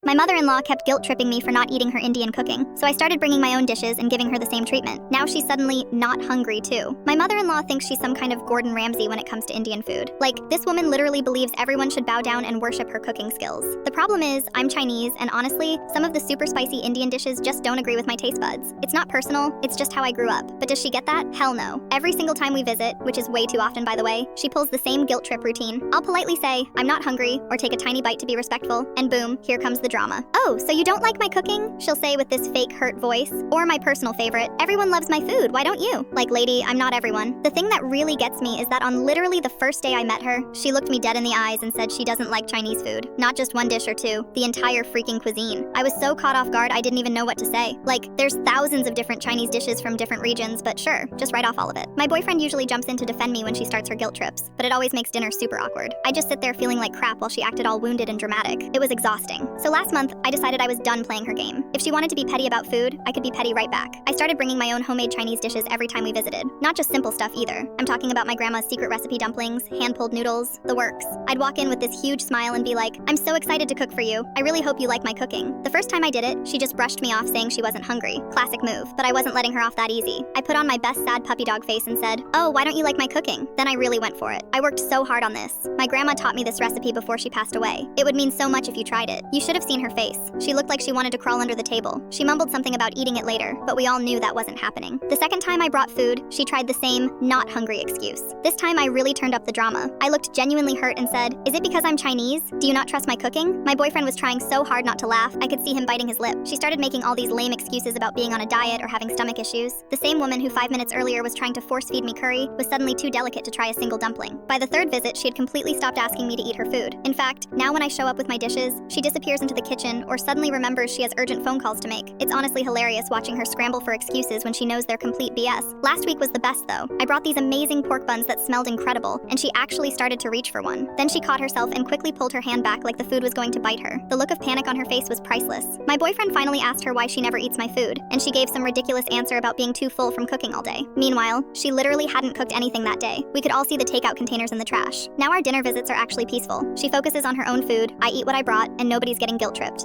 My mother-in-law kept guilt-tripping me for not eating her Indian cooking, so I started bringing my own dishes and giving her the same treatment. Now she's suddenly not hungry too. My mother-in-law thinks she's some kind of Gordon Ramsay when it comes to Indian food. Like, this woman literally believes everyone should bow down and worship her cooking skills. The problem is, I'm Chinese, and honestly, some of the super spicy Indian dishes just don't agree with my taste buds. It's not personal, it's just how I grew up. But does she get that? Hell no. Every single time we visit, which is way too often by the way, she pulls the same guilt trip routine. I'll politely say, I'm not hungry, or take a tiny bite to be respectful, and boom, here comes the drama. Oh, so you don't like my cooking? She'll say with this fake hurt voice. Or my personal favorite, everyone loves my food, why don't you? Like, lady, I'm not everyone. The thing that really gets me is that on literally the first day I met her, she looked me dead in the eyes and said she doesn't like Chinese food. Not just one dish or two, the entire freaking cuisine. I was so caught off guard I didn't even know what to say. Like, there's thousands of different Chinese dishes from different regions, but sure, just write off all of it. My boyfriend usually jumps in to defend me when she starts her guilt trips, but it always makes dinner super awkward. I just sit there feeling like crap while she acted all wounded and dramatic. It was exhausting. So last month, I decided I was done playing her game. If she wanted to be petty about food, I could be petty right back. I started bringing my own homemade Chinese dishes every time we visited. Not just simple stuff either. I'm talking about my grandma's secret recipe dumplings, hand-pulled noodles, the works. I'd walk in with this huge smile and be like, I'm so excited to cook for you. I really hope you like my cooking. The first time I did it, she just brushed me off saying she wasn't hungry. Classic move, but I wasn't letting her off that easy. I put on my best sad puppy dog face and said, oh, why don't you like my cooking? Then I really went for it. I worked so hard on this. My grandma taught me this recipe before she passed away. It would mean so much if you tried it. You should have seen her face. She looked like she wanted to crawl under the table. She mumbled something about eating it later, but we all knew that wasn't happening. The second time I brought food, she tried the same not hungry excuse. This time I really turned up the drama. I looked genuinely hurt and said, is it because I'm Chinese? Do you not trust my cooking? My boyfriend was trying so hard not to laugh, I could see him biting his lip. She started making all these lame excuses about being on a diet or having stomach issues. The same woman who 5 minutes earlier was trying to force feed me curry was suddenly too delicate to try a single dumpling. By the third visit, she had completely stopped asking me to eat her food. In fact, now when I show up with my dishes, she disappears into the kitchen or suddenly remembers she has urgent phone calls to make. It's honestly hilarious watching her scramble for excuses when she knows they're complete BS. Last week was the best though. I brought these amazing pork buns that smelled incredible, and she actually started to reach for one. Then she caught herself and quickly pulled her hand back like the food was going to bite her. The look of panic on her face was priceless. My boyfriend finally asked her why she never eats my food, and she gave some ridiculous answer about being too full from cooking all day. Meanwhile, she literally hadn't cooked anything that day. We could all see the takeout containers in the trash. Now our dinner visits are actually peaceful. She focuses on her own food, I eat what I brought, and nobody's getting guilt tripped.